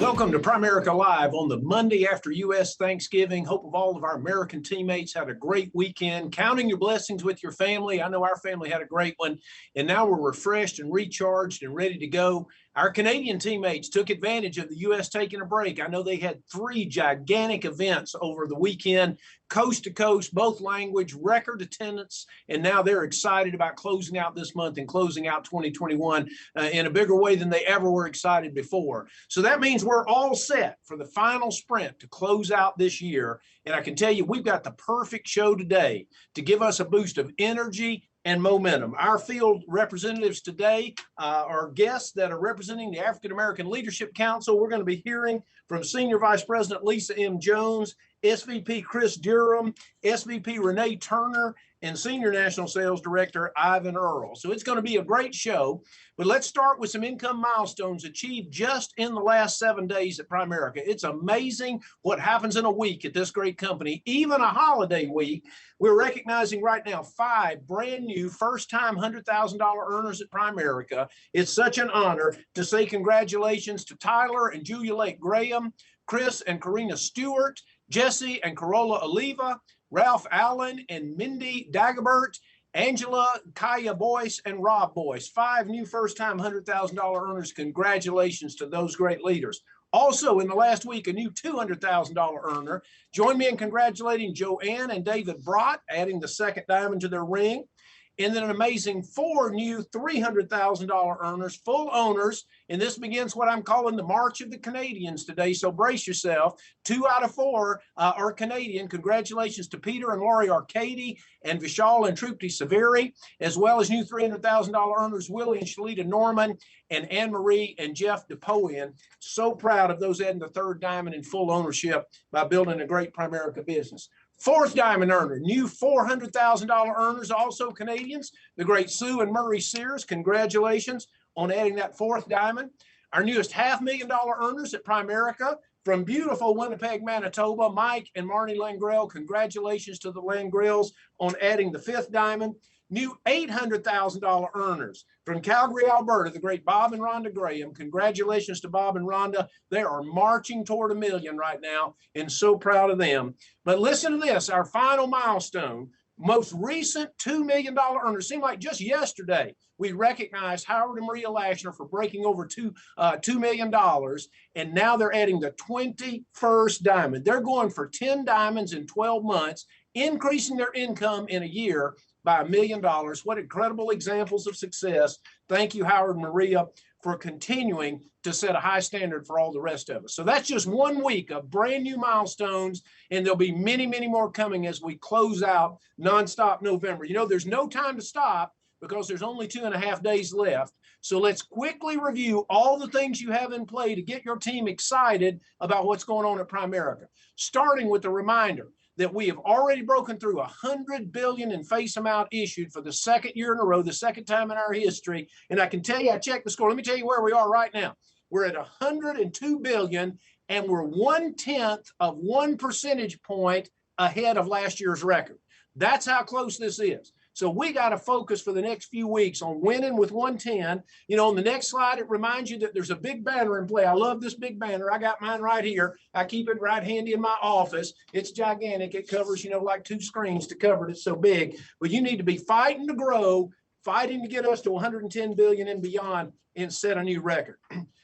Welcome to Primerica Live on the Monday after U.S. Thanksgiving. Hope of all of our American teammates had a great weekend. Counting your blessings with your family. I know our family had a great one. And now we're refreshed and recharged and ready to go. Our Canadian teammates took advantage of the U.S. taking a break. I know they had 3 gigantic events over the weekend, coast to coast, both language, record attendance, and now they're excited about closing out this month and closing out 2021 in a bigger way than they ever were excited before. So that means we're all set for the final sprint to close out this year. And I can tell you, we've got the perfect show today to give us a boost of energy and momentum. Our field representatives today are guests that are representing the African American Leadership Council. We're going to be hearing from Senior Vice President Lisa M. Jones, SVP Chris Durham, SVP René Turner, and Senior National Sales Director Ivan Earle. So it's going to be a great show, but let's start with some income milestones achieved just in the last 7 days at Primerica. It's amazing what happens in a week at this great company, even a holiday week. We're recognizing right now 5 brand new first-time $100,000 earners at Primerica. It's such an honor to say congratulations to Tyler and Julia Lake Graham, Chris and Karina Stewart, Jesse and Corolla Oliva, Ralph Allen and Mindy Dagobert, Angela, Kaya Boyce, and Rob Boyce. 5 new first-time $100,000 earners. Congratulations to those great leaders. Also, in the last week, a new $200,000 earner. Join me in congratulating Joanne and David Brott, adding the second diamond to their ring. And then an amazing 4 new $300,000 earners, full owners. And this begins what I'm calling the March of the Canadians today. So brace yourself. 2 out of 4 are Canadian. Congratulations to Peter and Laurie Arcady and Vishal and Trupti Saveri, as well as new $300,000 earners, Willie and Shalita Norman and Anne-Marie and Jeff DePoian. So proud of those adding the 3rd diamond in full ownership by building a great Primerica business. 4th diamond earner, new $400,000 earners, also Canadians, the great Sue and Murray Sears. Congratulations on adding that 4th diamond. Our newest $500,000 earners at Primerica from beautiful Winnipeg, Manitoba, Mike and Marnie Langrell. Congratulations to the Langrills on adding the 5th diamond. New $800,000 earners from Calgary, Alberta, the great Bob and Rhonda Graham. Congratulations to Bob and Rhonda. They are marching toward $1 million right now, and so proud of them. But listen to this, our final milestone, most recent $2 million earner. Seemed like just yesterday we recognized Howard and Maria Lashner for breaking over $2 million, and now they're adding the 21st diamond. They're going for 10 diamonds in 12 months, increasing their income in a year by $1 million. What incredible examples of success. Thank you, Howard and Maria, for continuing to set a high standard for all the rest of us. So that's just 1 week of brand new milestones, and there'll be many, many more coming as we close out nonstop November. You know, there's no time to stop because there's only 2.5 days left. So let's quickly review all the things you have in play to get your team excited about what's going on at Primerica, starting with the reminder that we have already broken through $100 billion in face amount issued for the 2nd year in a row, the 2nd time in our history. And I can tell you, I checked the score. Let me tell you where we are right now. We're at $102 billion, and we're 1/10 of 1 percentage point ahead of last year's record. That's how close this is. So we got to focus for the next few weeks on winning with 110. You know, on the next slide, it reminds you that there's a big banner in play. I love this big banner. I got mine right here. I keep it right handy in my office. It's gigantic. It covers, you know, like 2 screens to cover it. It's so big. But you need to be fighting to grow, fighting to get us to 110 billion and beyond and set a new record.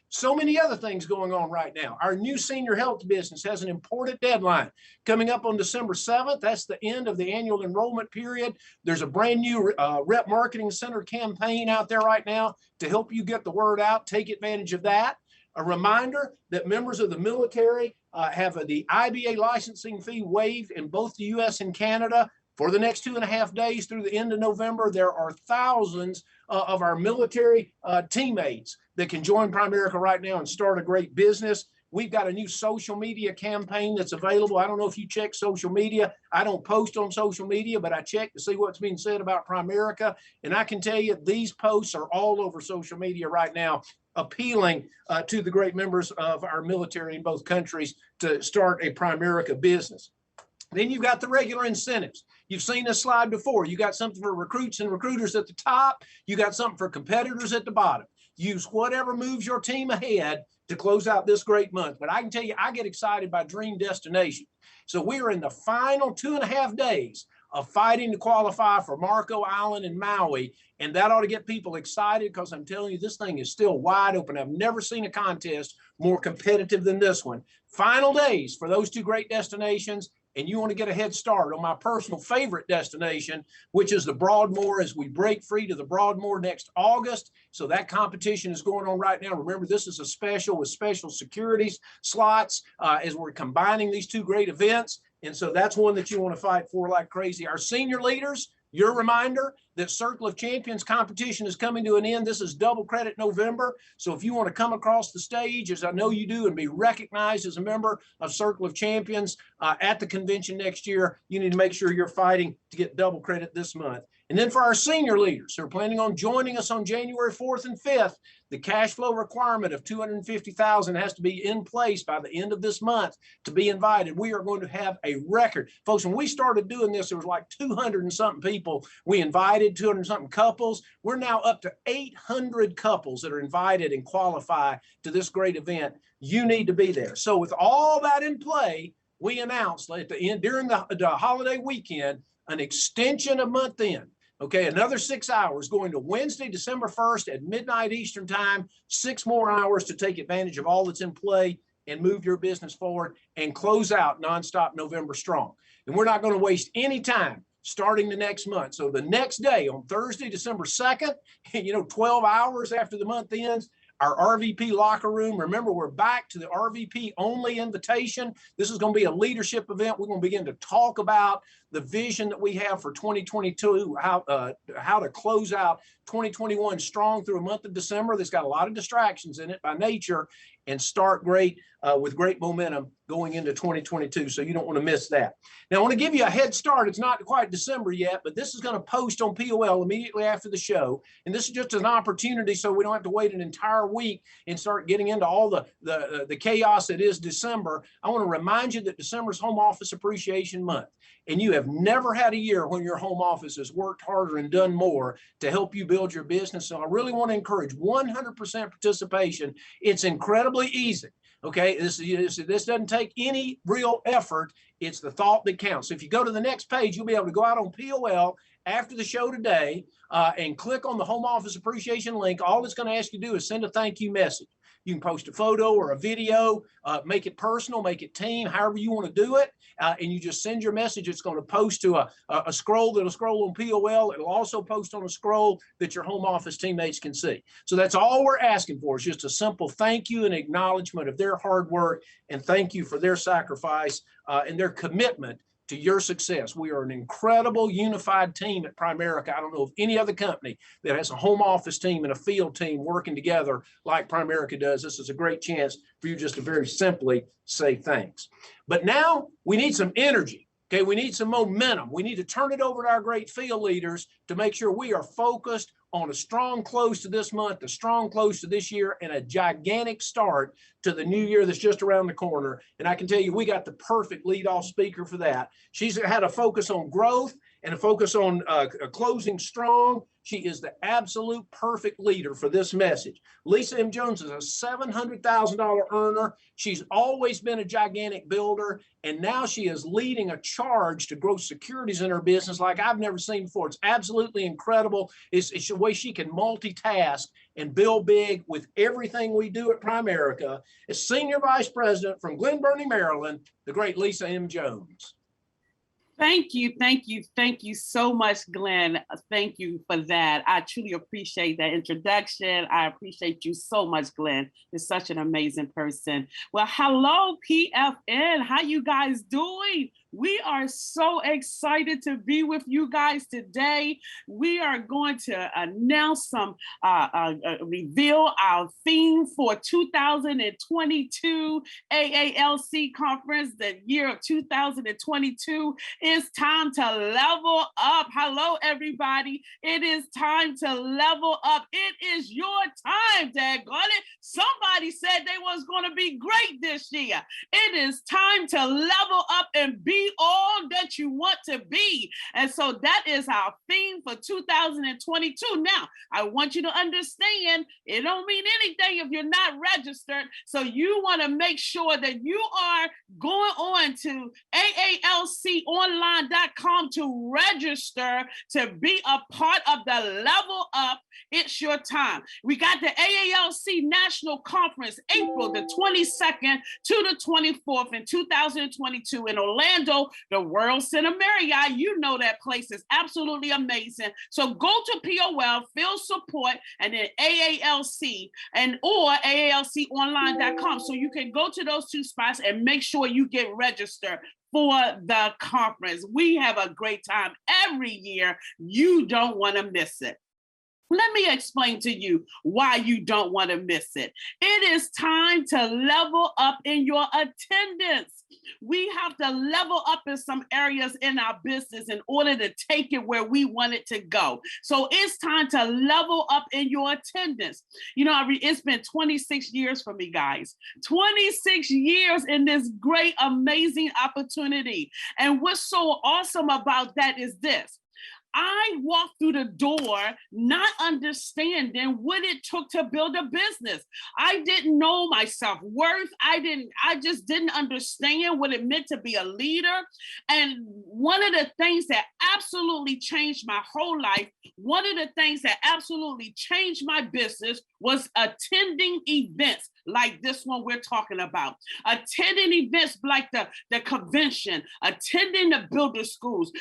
So many other things going on right now. Our new senior health business has an important deadline coming up on December 7th. That's the end of the annual enrollment period. There's a brand new Rep Marketing Center campaign out there right now to help you get the word out. Take advantage of that. A reminder that members of the military have the IBA licensing fee waived in both the U.S. and Canada. For the next 2.5 days through the end of November, there are thousands of our military teammates that can join Primerica right now and start a great business. We've got a new social media campaign that's available. I don't know if you check social media. I don't post on social media, but I check to see what's being said about Primerica. And I can tell you these posts are all over social media right now, appealing to the great members of our military in both countries to start a Primerica business. Then you've got the regular incentives. You've seen this slide before. You got something for recruits and recruiters at the top. You got something for competitors at the bottom. Use whatever moves your team ahead to close out this great month. But I can tell you, I get excited by dream destination. So we are in the final 2.5 days of fighting to qualify for Marco Island and Maui. And that ought to get people excited, because I'm telling you, this thing is still wide open. I've never seen a contest more competitive than this one. Final days for those two great destinations. And you want to get a head start on my personal favorite destination, which is the Broadmoor, as we break free to the Broadmoor next August. So that competition is going on right now. Remember, this is a special with special securities slots as we're combining these two great events. And so that's one that you want to fight for like crazy. Our senior leaders, your reminder that Circle of Champions competition is coming to an end. This is double credit November. So if you want to come across the stage, as I know you do, and be recognized as a member of Circle of Champions at the convention next year, you need to make sure you're fighting to get double credit this month. And then for our senior leaders who are planning on joining us on January 4th and 5th, the cash flow requirement of $250,000 has to be in place by the end of this month to be invited. We are going to have a record. Folks, when we started doing this, there was like 200 and something people we invited, 200 and something couples. We're now up to 800 couples that are invited and qualify to this great event. You need to be there. So with all that in play, we announced at the end, during the holiday weekend, an extension of month end. Okay, another 6 hours going to Wednesday, December 1st at midnight Eastern time, 6 more hours to take advantage of all that's in play and move your business forward and close out Nonstop November strong. And we're not going to waste any time starting the next month. So the next day on Thursday, December 2nd, 12 hours after the month ends, our RVP locker room. Remember, we're back to the RVP only invitation. This is going to be a leadership event. We're going to begin to talk about the vision that we have for 2022, how to close out 2021 strong through a month of December that's got a lot of distractions in it by nature, and start great with great momentum going into 2022. So you don't want to miss that. Now, I want to give you a head start. It's not quite December yet, but this is going to post on POL immediately after the show. And this is just an opportunity so we don't have to wait an entire week and start getting into all the chaos that is December. I want to remind you that December is Home Office Appreciation Month. And you have never had a year when your home office has worked harder and done more to help you build your business. So I really want to encourage 100% participation. It's incredibly easy. Okay, this doesn't take any real effort. It's the thought that counts. So if you go to the next page, you'll be able to go out on POL after the show today and click on the Home Office Appreciation link. All it's going to ask you to do is send a thank you message. You can post a photo or a video, make it personal, make it team, however you want to do it. And you just send your message. It's going to post to a scroll that'll scroll on POL. It'll also post on a scroll that your home office teammates can see. So that's all we're asking for, is just a simple thank you and acknowledgement of their hard work, and thank you for their sacrifice and their commitment to your success. We are an incredible unified team at Primerica. I don't know of any other company that has a home office team and a field team working together like Primerica does. This is a great chance for you just to very simply say thanks. But now we need some energy. Okay, we need some momentum. We need to turn it over to our great field leaders to make sure we are focused on a strong close to this month, a strong close to this year, and a gigantic start to the new year that's just around the corner. And I can tell you, we got the perfect leadoff speaker for that. She's had a focus on growth and a focus on closing strong. She is the absolute perfect leader for this message. Lisa M. Jones is a $700,000 earner. She's always been a gigantic builder, and now she is leading a charge to grow securities in her business like I've never seen before. It's absolutely incredible. It's the way she can multitask and build big with everything we do at Primerica. As Senior Vice President from Glen Burnie, Maryland, the great Lisa M. Jones. Thank you so much, Glenn. Thank you for that. I truly appreciate that introduction. I appreciate you so much, Glenn. You're such an amazing person. Well, hello, PFN. How you guys doing? We are so excited to be with you guys today. We are going to announce reveal our theme for 2022 AALC conference. The year of 2022 is time to level up. Hello, everybody. It is time to level up. It is your time, daggone it. Somebody said they was going to be great this year. It is time to level up and be be all that you want to be. And so that is our theme for 2022. Now, I want you to understand, it don't mean anything if you're not registered. So you want to make sure that you are going on to AALConline.com to register to be a part of the Level Up. It's your time. We got the AALC National Conference, April the 22nd to the 24th in 2022 in Orlando, the World Center Marriott. You know that place is absolutely amazing. So go to POL, feel support, and then AALC or AALConline.com. So you can go to those two spots and make sure you get registered for the conference. We have a great time every year. You don't want to miss it. Let me explain to you why you don't want to miss it. It is time to level up in your attendance. We have to level up in some areas in our business in order to take it where we want it to go. So it's time to level up in your attendance. You know, it's been 26 years for me, guys. 26 years in this great, amazing opportunity. And what's so awesome about that is this. I walked through the door not understanding what it took to build a business. I didn't know my self-worth. I just didn't understand what it meant to be a leader. And one of the things that absolutely changed my whole life, one of the things that absolutely changed my business was attending events like this one we're talking about. Attending events like the convention, attending the builder schools,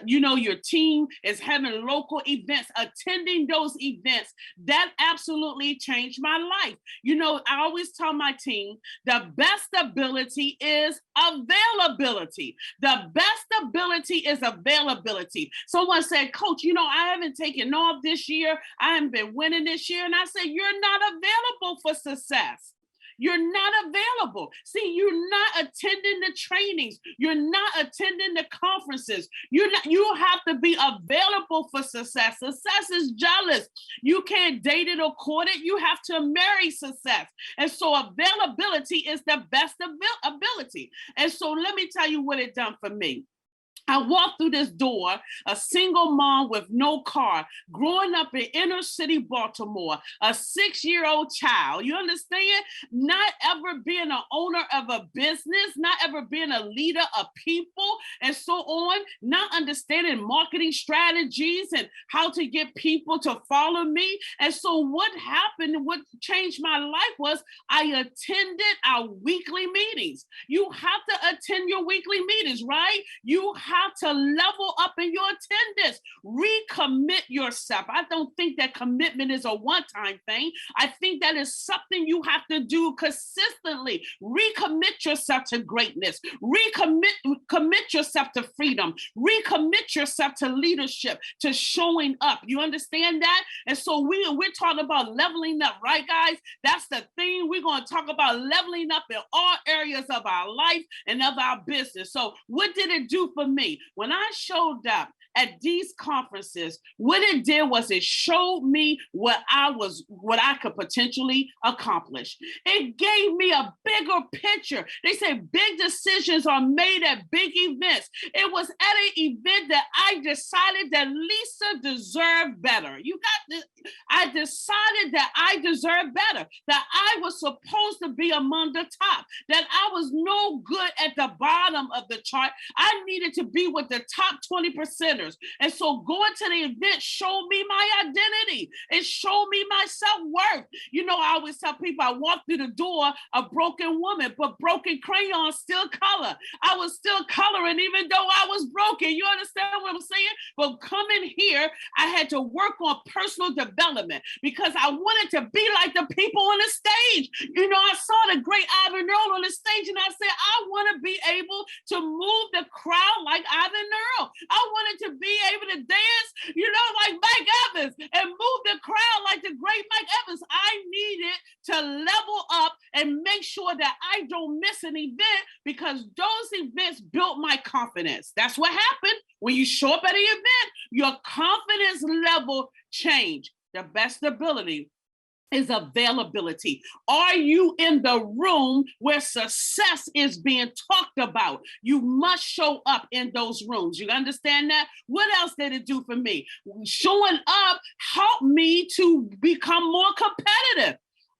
your team is having local events, attending those events. That absolutely changed my life. You know, I always tell my team, the best ability is availability. The best ability is availability. Someone said, Coach, I haven't taken off this year. I haven't been winning this year. And I said, you're not available for success. You're not available. See, you're not attending the trainings. You're not attending the conferences. You have to be available for success. Success is jealous. You can't date it or court it. You have to marry success. And so availability is the best ability. And so let me tell you what it done for me. I walked through this door, a single mom with no car, growing up in inner city Baltimore, a 6-year-old child. You understand? Not ever being an owner of a business, not ever being a leader of people, and so on, not understanding marketing strategies and how to get people to follow me. And so what happened, what changed my life was I attended our weekly meetings. You have to attend your weekly meetings, right? You have to level up in your attendance, recommit yourself. I don't think that commitment is a one-time thing. I think that is something you have to do consistently. Recommit yourself to greatness, commit yourself to freedom, recommit yourself to leadership, to showing up. You understand that? And so we're talking about leveling up, right, guys? That's the thing. We're going to talk about leveling up in all areas of our life and of our business. So what did it do for me? When I showed up at these conferences, what it did was it showed me what I could potentially accomplish. It gave me a bigger picture. They say big decisions are made at big events. It was at an event that I decided that Lisa deserved better. I decided that I deserved better, that I was supposed to be among the top, that I was no good at the bottom of the chart. I needed to be with the top 20%ers. And so going to the event showed me my identity. It showed me my self-worth. I always tell people I walked through the door a broken woman, but broken crayons still color. I was still coloring even though I was broken. You understand what I'm saying? But coming here, I had to work on personal development because I wanted to be like the people on the stage. I saw the great Ivan Earle on the stage and I said, I want to be able to move the crowd like Ivan Earle. I wanted to be able to dance, like Mike Evans and move the crowd like the great Mike Evans. I needed to level up and make sure that I don't miss an event because those events built my confidence. That's what happened when you show up at an event. Your confidence level changed. The best ability is availability. Are you in the room where success is being talked about? You must show up in those rooms. You understand that? What else did it do for me? Showing up helped me to become more competitive.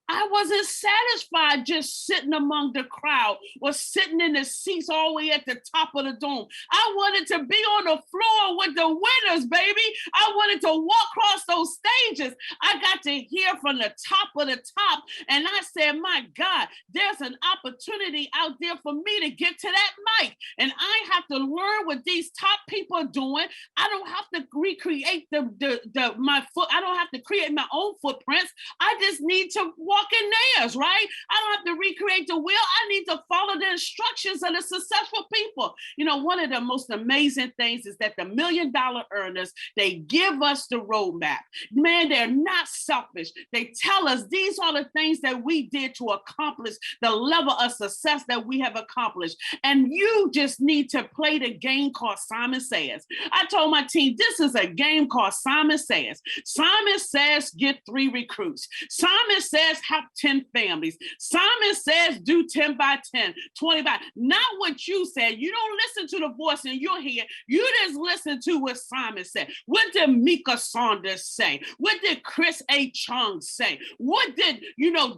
I wasn't satisfied just sitting among the crowd or sitting in the seats all the way at the top of the dome. I wanted to be on the floor with the winners, baby. I wanted to walk across those stages. I got to hear from the top of the top. And I said, my God, there's an opportunity out there for me to get to that mic. And I have to learn what these top people are doing. I don't have to recreate I don't have to create my own footprints. I just need to walk in theirs, right? I don't have to recreate the wheel. I need to follow the instructions of the successful people. You know, one of the most amazing things is that the $1 million earners, they give us the roadmap. Man, they're not selfish. They tell us these are the things that we did to accomplish the level of success that we have accomplished. And you just need to play the game called Simon Says. I told my team, this is a game called Simon Says. Simon Says, get 3 recruits. Simon Says, have 10 families. Simon Says, do 10 by 10, 20 by, not what you said. You don't listen to the voice in your head. You just listen to what Simon said. What did Mika Saunders say? What did Chris A. Chung say? What did,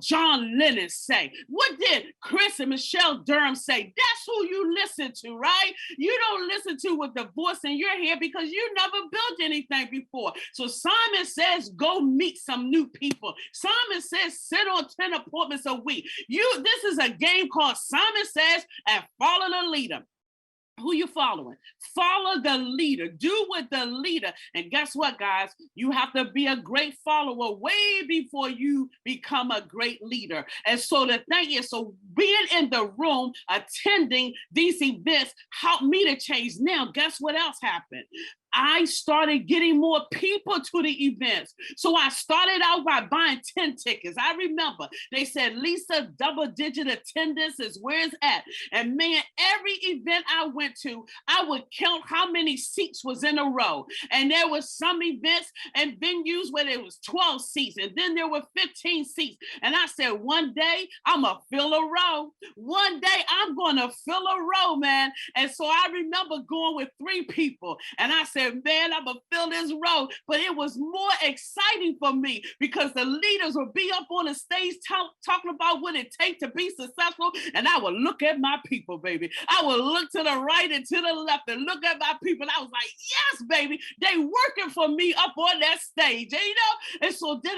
John Lennon say? What did Chris and Michelle Durham say? That's who you listen to, right? You don't listen to what the voice in your head because you never built anything before. So Simon Says, go meet some new people. Simon Says, sit on 10 appointments a week. This is a game called Simon Says, and follow the leader. Who you following? Follow the leader. Do what the leader. And guess what, guys? You have to be a great follower way before you become a great leader. And so the thing is, so being in the room, attending these events helped me to change. Now, guess what else happened? I started getting more people to the events. So I started out by buying 10 tickets. I remember they said, Lisa, double-digit attendance is where it's at. And man, every event I went to, I would count how many seats was in a row. And there was some events and venues where there was 12 seats, and then there were 15 seats. And I said, one day I'm gonna fill a row. One day I'm gonna fill a row, man. And so I remember going with 3 people, and I said, man, I'm gonna fill this row. But it was more exciting for me because the leaders would be up on the stage talking about what it takes to be successful. And I would look at my people, baby. I would look to the right and to the left and look at my people. And I was like, yes, baby, they working for me up on that stage, And so then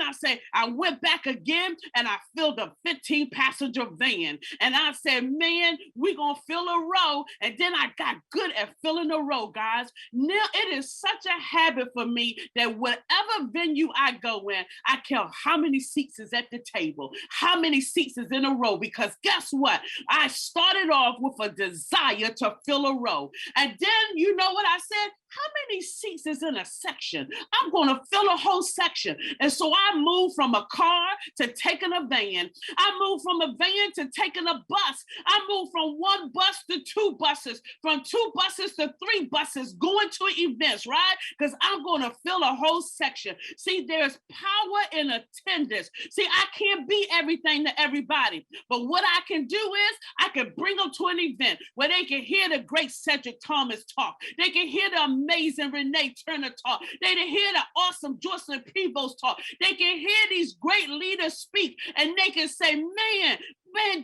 I went back again and I filled a 15-passenger van. And I said, man, we're gonna fill a row. And then I got good at filling a row, guys. Now it is such a habit for me that whatever venue I go in, I count how many seats is at the table, how many seats is in a row, because guess what? I started off with a desire to fill a row. And then you know what I said? How many seats is in a section? I'm going to fill a whole section. And so I moved from a car to taking a van. I moved from a van to taking a bus. I moved from 1 bus to 2 buses, from 2 buses to 3 buses, going to events, right? Because I'm going to fill a whole section. See, there's power in attendance. See, I can't be everything to everybody, but what I can do is I can bring them to an event where they can hear the great Cedric Thomas talk. They can hear the amazing René Turner talk. They can hear the awesome Jocelyn Peebles talk. They can hear these great leaders speak, and they can say, man,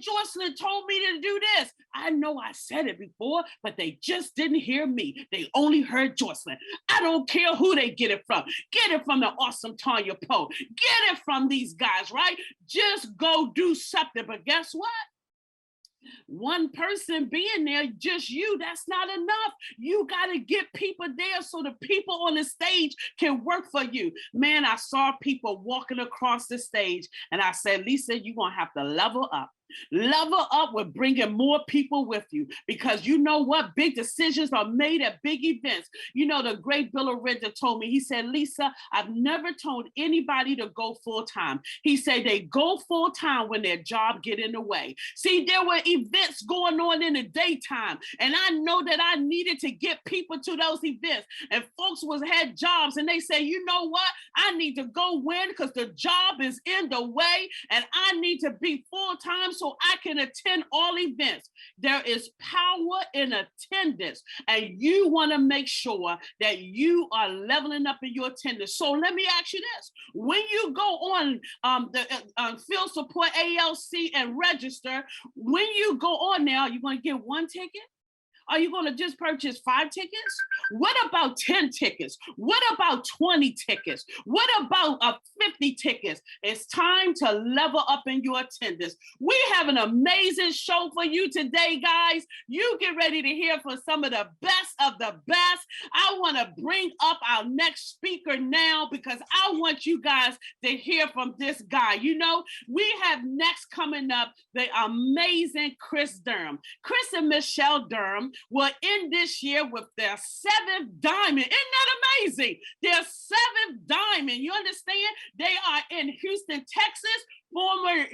Jocelyn told me to do this. I know I said it before, but they just didn't hear me. They only heard Jocelyn. I don't care who they get it from. Get it from the awesome Tanya Poe. Get it from these guys, right? Just go do something. But guess what? One person being there, just you, that's not enough. You got to get people there so the people on the stage can work for you. Man, I saw people walking across the stage and I said, Lisa, you're going to have to level up. Level up with bringing more people with you, because you know what? Big decisions are made at big events. You know, the great Bill Arenda told me, he said, Lisa, I've never told anybody to go full time. He said they go full time when their job get in the way. See, there were events going on in the daytime, and I know that I needed to get people to those events, and folks had jobs, and they say, you know what? I need to go win because the job is in the way, and I need to be full time so I can attend all events. There is power in attendance, and you want to make sure that you are leveling up in your attendance. So let me ask you this: when you go on the field support AALC and register, when you go on there, you're going to get one ticket? Are you going to just purchase 5 tickets? What about 10 tickets? What about 20 tickets? What about 50 tickets? It's time to level up in your attendance. We have an amazing show for you today, guys. You get ready to hear from some of the best of the best. I want to bring up our next speaker now because I want you guys to hear from this guy. You know, we have next coming up the amazing Chris Durham. Chris and Michelle Durham will end this year with their 7th diamond. Isn't that amazing? Their 7th diamond. You understand? They are in Houston, Texas.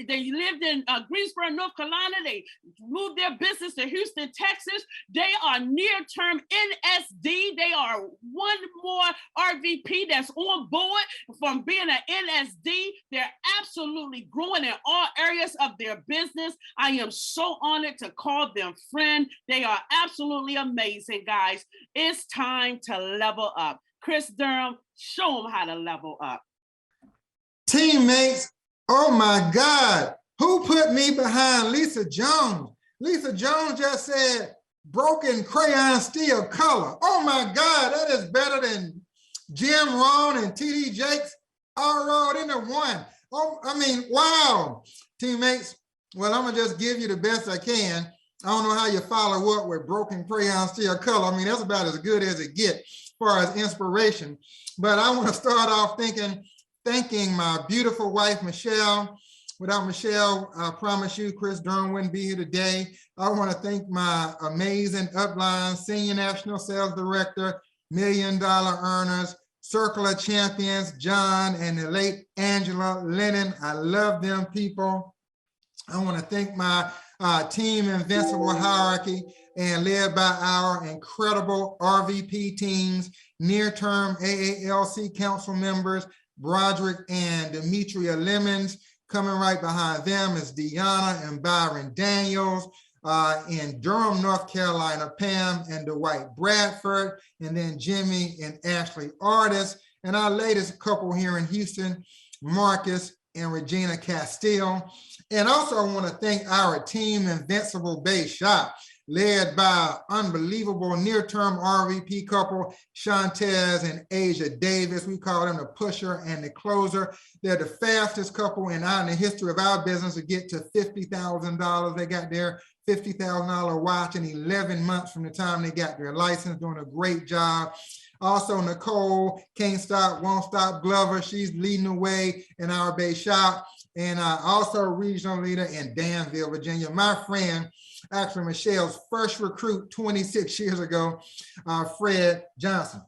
They lived in Greensboro, North Carolina. They moved their business to Houston, Texas. They are near-term NSD. They are one more RVP that's on board from being an NSD. They're absolutely growing in all areas of their business. I am so honored to call them friend. They are absolutely amazing, guys. It's time to level up. Chris Durham, show them how to level up. Teammates, oh my God, who put me behind Lisa Jones? Lisa Jones just said, broken crayon steel color. Oh my God, that is better than Jim Rohn and TD Jakes all rolled into one. Oh, I mean, wow. Teammates, well, I'm gonna just give you the best I can. I don't know how you follow up with broken crayon steel color. I mean, that's about as good as it gets as far as inspiration. But I want to start off thanking my beautiful wife, Michelle. Without Michelle, I promise you, Chris Durham wouldn't be here today. I want to thank my amazing upline, Senior National Sales Director, $1 Million Earners, Circle of Champions, John, and the late Angela Lennon. I love them people. I want to thank my team, Invincible Hierarchy, and led by our incredible RVP teams, near-term AALC council members, Broderick and Demetria Lemons. Coming right behind them is Deanna and Byron Daniels. In Durham, North Carolina, Pam and Dwight Bradford, and then Jimmy and Ashley Artis. And our latest couple here in Houston, Marcus and Regina Castile. And also I want to thank our team, Invincible Bay Shop, led by unbelievable near-term RVP couple, Shantez and Asia Davis. We call them the pusher and the closer. They're the fastest couple in the history of our business to get to $50,000. They got their $50,000 watch in 11 months from the time they got their license, doing a great job. Also, Nicole, Can't Stop, Won't Stop Glover. She's leading the way in our Bay Shop. And also regional leader in Danville, Virginia. My friend, actually Michelle's first recruit 26 years ago, Fred Johnson.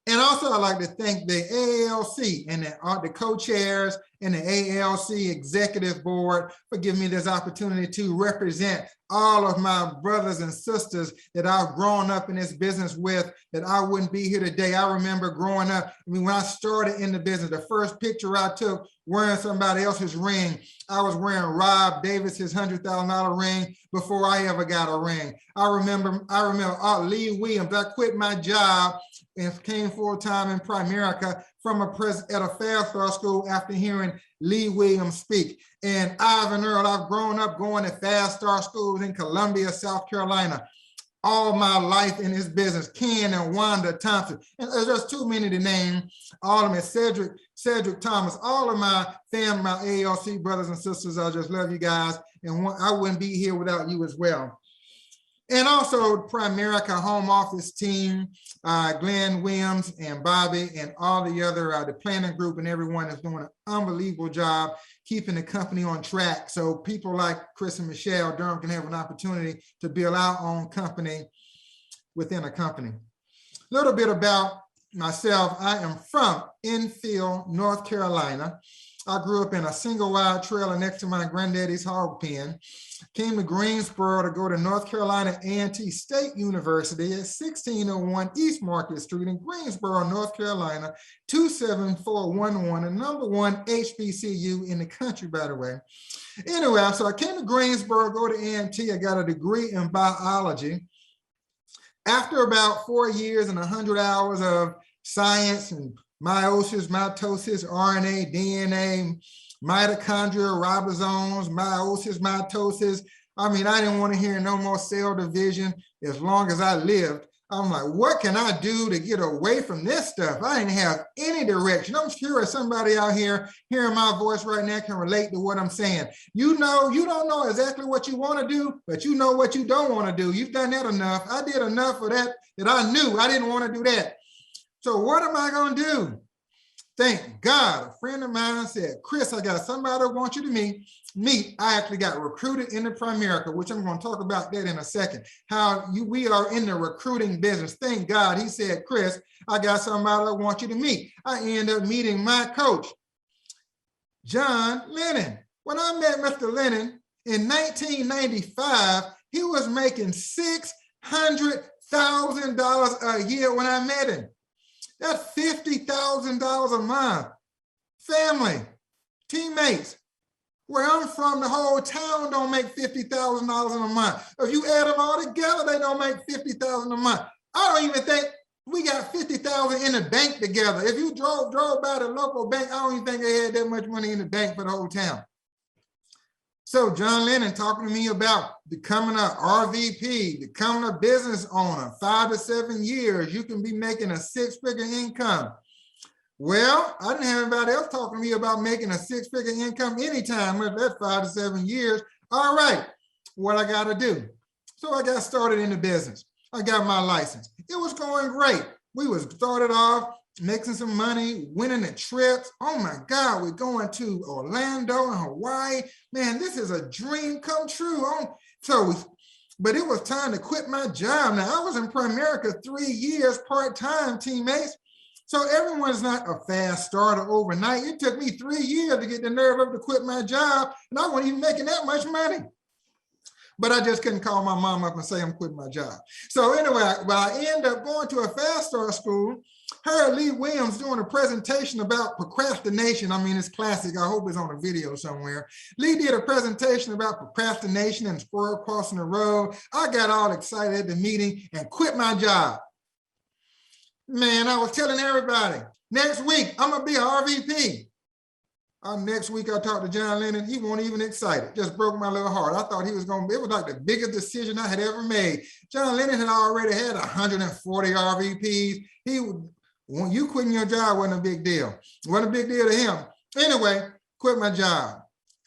And also I'd like to thank the AALC and the co-chairs and the AALC executive board for giving me this opportunity to represent all of my brothers and sisters that I've grown up in this business with, that I wouldn't be here today. I remember growing up, I mean, when I started in the business, the first picture I took wearing somebody else's ring, I was wearing Rob Davis's $100,000 ring before I ever got a ring. I remember Lee Williams. I quit my job and came full-time in Primerica from at a Fair school after hearing Lee Williams speak. And Ivan Earle, I've grown up going to Fast Start schools in Columbia, South Carolina, all my life in this business. Ken and Wanda Thompson, and there's just too many to name. All of them, Cedric Thomas, all of my family, my AALC brothers and sisters. I just love you guys, and I wouldn't be here without you as well. And also Primerica home office team, Glenn Williams and Bobby and all the other, the planning group and everyone is doing an unbelievable job keeping the company on track. So people like Chris and Michelle Durham can have an opportunity to build our own company within a company. A little bit about myself. I am from Enfield, North Carolina. I grew up in a single wide trailer next to my granddaddy's hog pen. Came to Greensboro to go to North Carolina A&T State University at 1601 East Market Street in Greensboro, North Carolina, 27411, and #1 HBCU in the country, by the way. Anyway, so I came to Greensboro, go to A&T. I got a degree in biology. After about 4 years and 100 hours of science and meiosis, mitosis, RNA, DNA, mitochondria, ribosomes, meiosis, mitosis. I mean, I didn't want to hear no more cell division as long as I lived. I'm like, what can I do to get away from this stuff? I didn't have any direction. I'm sure somebody out here hearing my voice right now can relate to what I'm saying. You know, you don't know exactly what you want to do, but you know what you don't want to do. You've done that enough. I did enough of that I knew I didn't want to do that. So what am I going to do? Thank God, a friend of mine said, Chris, I got somebody I want you to meet. I actually got recruited into Primerica, which I'm going to talk about that in a second. We are in the recruiting business. Thank God. He said, Chris, I got somebody I want you to meet. I ended up meeting my coach, John Lennon. When I met Mr. Lennon in 1995, he was making $600,000 a year when I met him. That's $50,000 a month. Family, teammates. Where I'm from, the whole town don't make $50,000 a month. If you add them all together, they don't make $50,000 a month. I don't even think we got $50,000 in the bank together. If you drove by the local bank, I don't even think they had that much money in the bank for the whole town. So John Lennon talking to me about becoming an RVP, becoming a business owner, 5 to 7 years, you can be making a 6-figure income. Well, I didn't have anybody else talking to me about making a 6-figure income anytime with that 5 to 7 years. All right, what I got to do? So I got started in the business. I got my license. It was going great. We was started off making some money, winning the trips. Oh my God, we're going to Orlando and Hawaii. Man, this is a dream come true. But it was time to quit my job. Now, I was in Primerica 3 years part-time, teammates. So everyone's not a fast starter overnight. It took me 3 years to get the nerve up to quit my job, and I wasn't even making that much money. But I just couldn't call my mom up and say I'm quitting my job. So anyway, I ended up going to a fast start school. Heard Lee Williams doing a presentation about procrastination. I mean, it's classic. I hope it's on a video somewhere. Lee did a presentation about procrastination and squirrel crossing the road. I got all excited at the meeting and quit my job. Man, I was telling everybody, next week, I'm going to be an RVP. Next week, I talked to John Lennon. He wasn't even excited. Just broke my little heart. I thought he was going to be, it was like the biggest decision I had ever made. John Lennon had already had 140 RVPs. When you quitting your job wasn't a big deal. It wasn't a big deal to him. Anyway, quit my job.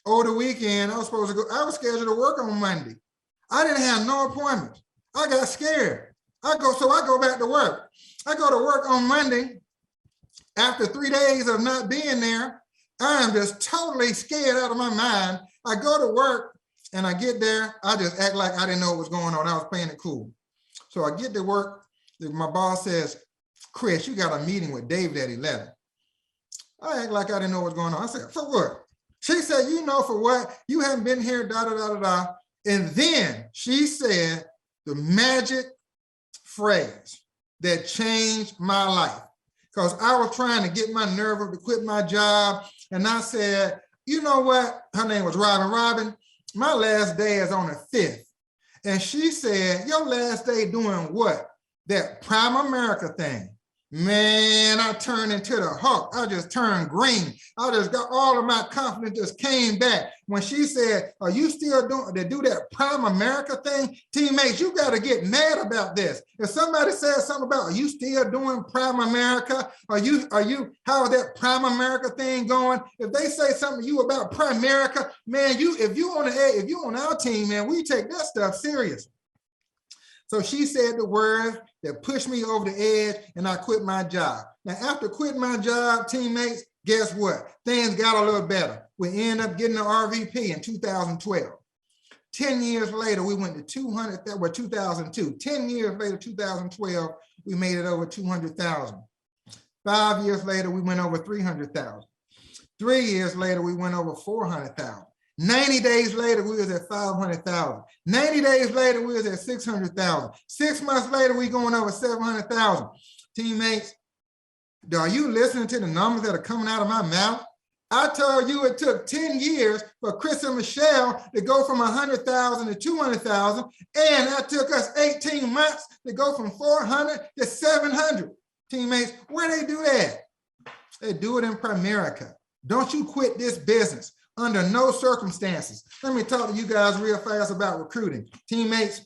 Over the weekend, I was scheduled to work on Monday. I didn't have no appointments. I got scared. I go back to work. I go to work on Monday. After 3 days of not being there, I am just totally scared out of my mind. I go to work and I get there. I just act like I didn't know what was going on. I was playing it cool. So I get to work. My boss says, Chris, you got a meeting with David at 11. I act like I didn't know what was going on. I said, for what? She said, you know for what? You haven't been here, da, da, da, da, da. And then she said the magic phrase that changed my life. Because I was trying to get my nerve up to quit my job. And I said, you know what? Her name was Robin. My last day is on the 5th. And she said, your last day doing what? That Primerica thing. Man, I turned into the Hulk. I just turned green. I just got all of my confidence just came back. When she said, are you still do that Primerica thing? Teammates, you got to get mad about this. If somebody says something about, are you still doing Primerica? How is that Primerica thing going? If they say something to you about Primerica, man, if you on our team, man, we take that stuff serious. So she said the words that pushed me over the edge, and I quit my job. Now, after quitting my job, teammates, guess what? Things got a little better. We ended up getting the RVP in 2012. 10 years later, we went to 2002. 10 years later, 2012, we made it over 200,000. 5 years later, we went over 300,000. 3 years later, we went over 400,000. 90 days later, we was at 500,000. 90 days later, we was at 600,000. 6 months later, we going over 700,000. Teammates, are you listening to the numbers that are coming out of my mouth? I told you it took 10 years for Chris and Michelle to go from 100,000 to 200,000, and that took us 18 months to go from 400 to 700. Teammates, where they do that? They do it in Primerica. Don't you quit this business under no circumstances. Let me talk to you guys real fast about recruiting. Teammates,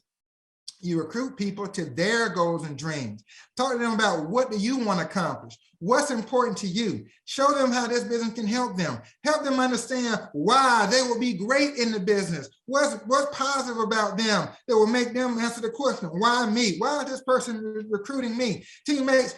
you recruit people to their goals and dreams. Talk to them about what do you want to accomplish? What's important to you? Show them how this business can help them. Help them understand why they will be great in the business. What's positive about them that will make them answer the question, why me? Why is this person recruiting me? Teammates,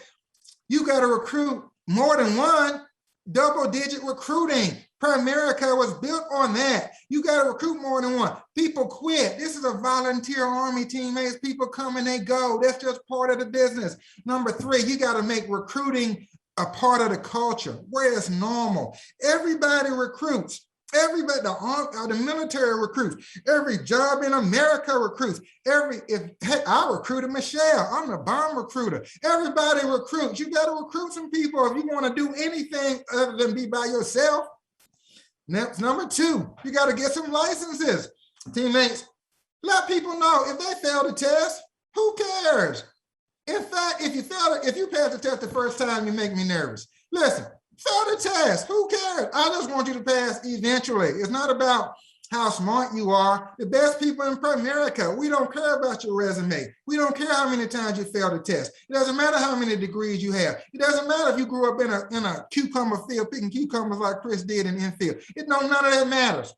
you got to recruit more than one. Double-digit recruiting. Primerica was built on that. You got to recruit more than one. People quit. This is a volunteer army, teammates. People come and they go. That's just part of the business. Number 3, you got to make recruiting a part of the culture where it's normal. Everybody recruits. Everybody, the military recruits. Every job in America recruits. I recruited Michelle. I'm the bomb recruiter. Everybody recruits. You got to recruit some people if you want to do anything other than be by yourself. Next, number 2, you got to get some licenses. Teammates, let people know if they fail the test, who cares? In fact, if you pass the test the first time, you make me nervous. Listen, fail the test, who cares? I just want you to pass eventually. It's not about how smart you are. The best people in Primerica, we don't care about your resume. We don't care how many times you failed the test. It doesn't matter how many degrees you have. It doesn't matter if you grew up in a cucumber field picking cucumbers like Chris did in infield. None of that matters,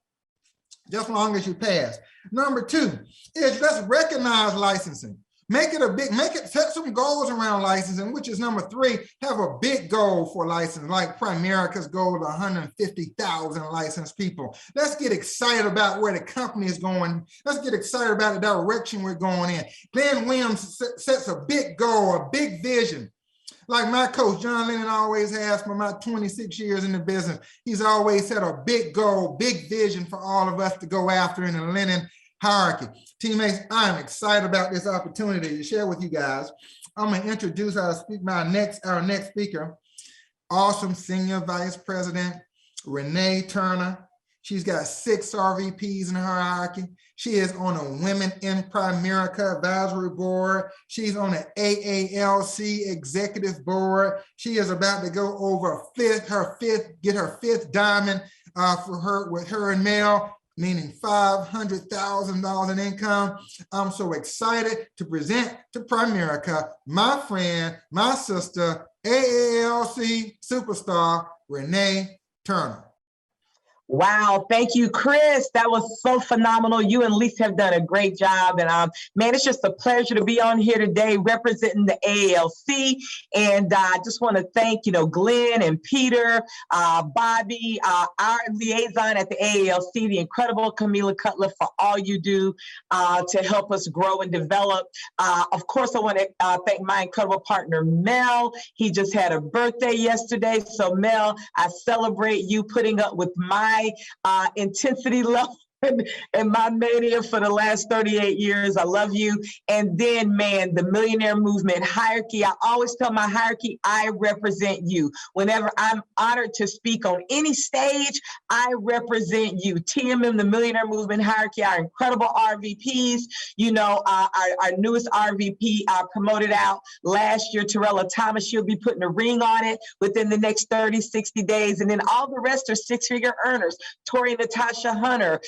just as long as you pass. Number 2 is let's recognize licensing. Set some goals around licensing, which is number 3, have a big goal for license, like Primerica's goal of 150,000 licensed people. Let's get excited about where the company is going. Let's get excited about the direction we're going in. Glenn Williams sets a big goal, a big vision. Like my coach, John Lennon, always has for my 26 years in the business. He's always set a big goal, big vision for all of us to go after in the Lennon hierarchy. Teammates, I'm excited about this opportunity to share with you guys. I'm going to introduce our next speaker, awesome Senior Vice President René Turner. She's got 6 RVPs in her hierarchy. She is on a Women in Primerica Advisory Board. She's on the AALC Executive Board. She is about to go over get her fifth diamond with her and Mel, meaning $500,000 in income. I'm so excited to present to Primerica my friend, my sister, AALC superstar, René Turner. Wow, thank you, Chris. That was so phenomenal. You and Lisa have done a great job. And man, it's just a pleasure to be on here today representing the AALC. And I just want to thank, Glenn and Peter, Bobby, our liaison at the AALC, the incredible Camila Cutler, for all you do to help us grow and develop. Of course, I want to thank my incredible partner, Mel. He just had a birthday yesterday. So Mel, I celebrate you putting up with my intensity level and my mania for the last 38 years. I love you. And then, man, the Millionaire Movement hierarchy. I always tell my hierarchy, I represent you. Whenever I'm honored to speak on any stage, I represent you. TMM, the Millionaire Movement hierarchy, our incredible RVPs. Our newest RVP promoted out last year, Terrella Thomas. She'll be putting a ring on it within the next 30, 60 days. And then all the rest are 6-figure earners. Tori Natasha Hunter,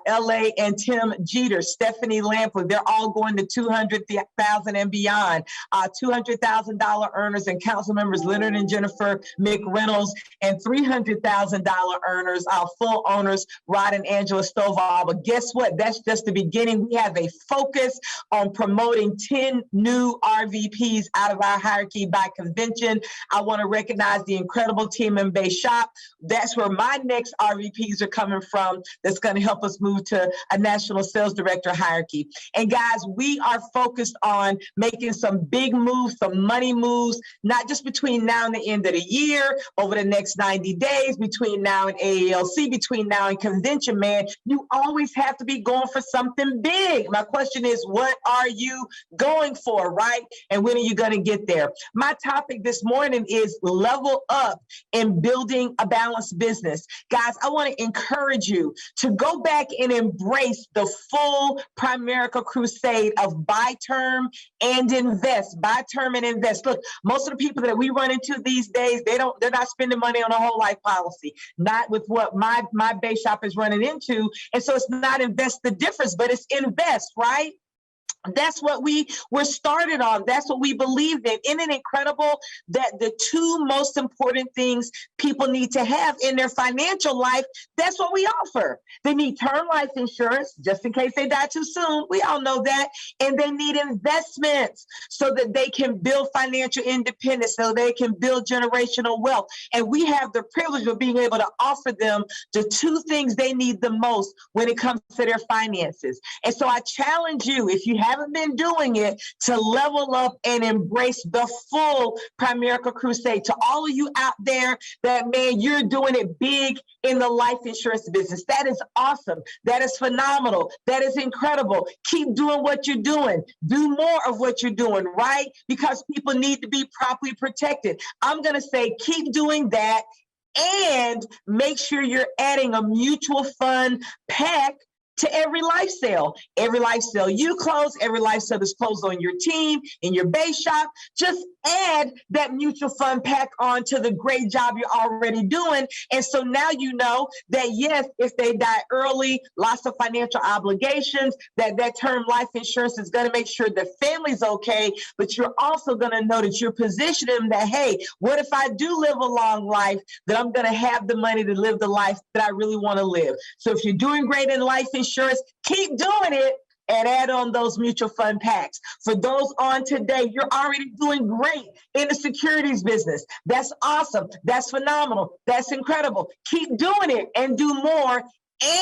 LA and Tim Jeter, Stephanie Lampley, they're all going to $200,000 and beyond. $200,000 earners and council members Leonard and Jennifer McReynolds, and $300,000 earners, full owners Rod and Angela Stovall. But guess what? That's just the beginning. We have a focus on promoting 10 new RVPs out of our hierarchy by convention. I want to recognize the incredible team in Bay Shop. That's where my next RVPs are coming from. That's going to help us move to a national sales director hierarchy. And guys, we are focused on making some big moves, some money moves, not just between now and the end of the year, over the next 90 days, between now and AALC, between now and convention, man. You always have to be going for something big. My question is, what are you going for, right? And when are you going to get there? My topic this morning is level up in building a balanced business. Guys, I want to encourage you to go back and embrace the full Primerica crusade of buy term and invest. Buy term and invest. Look, most of the people that we run into these days, they're not spending money on a whole life policy, not with what my Bay Shop is running into. And so it's not invest the difference, but it's invest, right? That's what we were started on. That's what we believed in. Isn't it incredible that the two most important things people need to have in their financial life, that's what we offer. They need term life insurance, just in case they die too soon. We all know that. And they need investments so that they can build financial independence, so they can build generational wealth. And we have the privilege of being able to offer them the two things they need the most when it comes to their finances. And so I challenge you, if you haven't been doing it, to level up and embrace the full Primerica crusade. To all of you out there that, man, you're doing it big in the life insurance business. That is awesome. That is phenomenal. That is incredible. Keep doing what you're doing. Do more of what you're doing, right? Because people need to be properly protected. I'm going to say keep doing that, and make sure you're adding a mutual fund pack to every life sale. Every life sale you close, every life sale that's closed on your team, in your base shop, just add that mutual fund pack on to the great job you're already doing. And so now you know that, yes, if they die early, lots of financial obligations, that term life insurance is going to make sure the family's okay, but you're also going to know that you're positioning them that, hey, what if I do live a long life, that I'm going to have the money to live the life that I really want to live. So if you're doing great in life insurance, keep doing it, and add on those mutual fund packs. For those on today, you're already doing great in the securities business. That's awesome. That's phenomenal. That's incredible. Keep doing it and do more.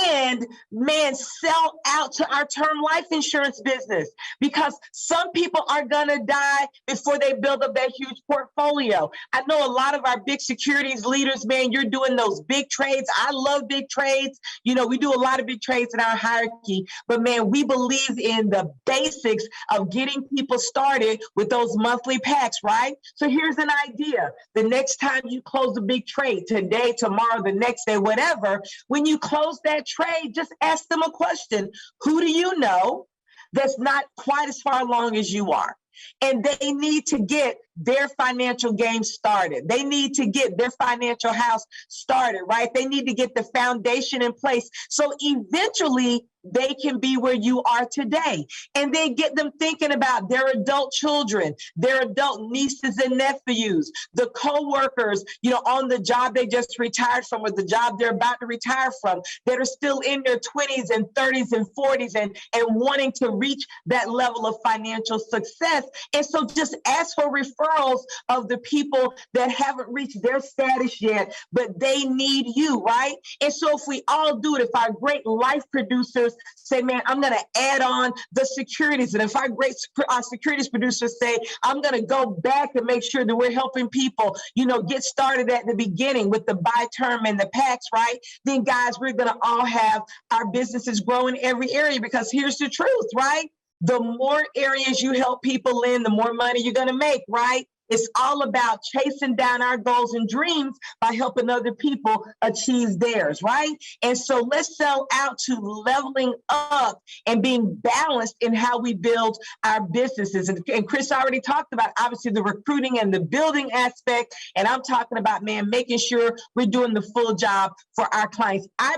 And, man, sell out to our term life insurance business, because some people are going to die before they build up that huge portfolio. I know a lot of our big securities leaders, man, you're doing those big trades. I love big trades. You know, we do a lot of big trades in our hierarchy, but, man, we believe in the basics of getting people started with those monthly packs, right? So here's an idea. The next time you close a big trade, today, tomorrow, the next day, whatever, when you close that trade, just ask them a question. Who do you know that's not quite as far along as you are? And they need to get their financial game started. They need to get their financial house started, right? They need to get the foundation in place. So eventually they can be where you are today. And then get them thinking about their adult children, their adult nieces and nephews, the co-workers, you know, on the job they just retired from, or the job they're about to retire from, that are still in their 20s and 30s and 40s and wanting to reach that level of financial success. And so just ask for referrals of the people that haven't reached their status yet, but they need you, right? And so if we all do it, if our great life producers say, man, I'm going to add on the securities, and if our great securities producers say, I'm going to go back and make sure that we're helping people, you know, get started at the beginning with the buy term and the packs, right? Then, guys, we're going to all have our businesses grow in every area, because here's the truth, right? The more areas you help people in, the more money you're going to make, right? It's all about chasing down our goals and dreams by helping other people achieve theirs, right? And so let's sell out to leveling up and being balanced in how we build our businesses. And Chris already talked about, obviously, the recruiting and the building aspect. And I'm talking about, man, making sure we're doing the full job for our clients. I